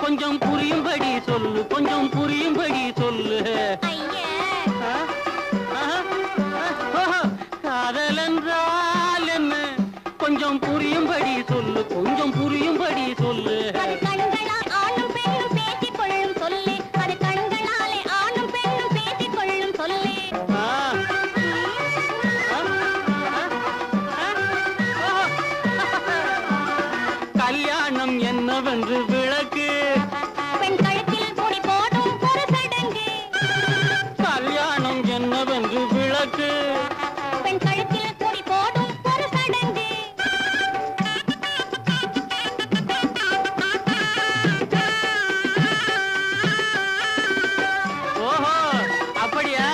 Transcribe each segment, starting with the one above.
கொஞ்சம் புரியும்படி சொல்லு, கொஞ்சம் புரியும்படி சொல்லு. காதல் என்றால் என்ன கொஞ்சம் புரியும்படி சொல்லு, கொஞ்சம் புரியும்படி சொல்லு. கல்யாணம் என்னவென்று விளக்கு, பெண் கழுத்தில் கொடி போடும் ஒரு சடங்கு. கல்யாணம் என்னவென்று விளக்கு, பெண் கழுத்தில் கொடி போடும் ஒரு சடங்கு. ஓஹோ அப்படியா?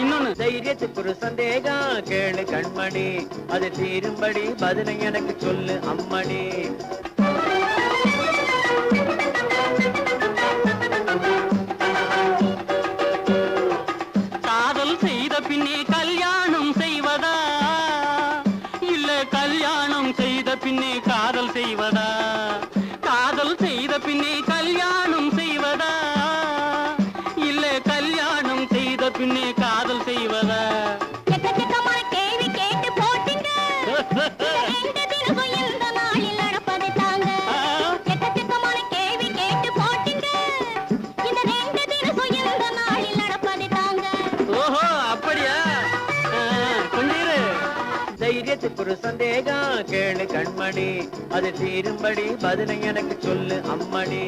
இன்னொன்னு, தைரியத்துக்கு ஒரு சந்தேகம் கேளு கண்மணி, அது தீரும்படி பதிலை எனக்கு சொல்லு அம்மணி. காதல் செய்த பின்னே கல்யாணம் செய்வதா, இல்ல கல்யாணம் செய்த பின்னே காதல் செய்வதா? காதல் செய்த பின்னே கல்யாணம் செய்வதா, இல்ல கல்யாணம் செய்த பின்னே காதல் செய்வதா? எக்கச்சக்கமான கேள்வி கேட்டு போட்டீங்க, ரெண்டு தினமும் இந்த நாளில் நடப்பதை தாங்க. எக்கச்சக்கமான கேள்வி கேட்டு போட்டீங்க, இந்த ரெண்டு தினமும் இந்த நாளில் நடப்பதை தாங்க. ஓஹோ அப்படியா? கொஞ்சம் இரு. தைரியத்துக்கு ஒரு சந்தேகம் கேளு கண்மணி, அது தீரும்படி பதிலை எனக்கு சொல்லு அம்மணி.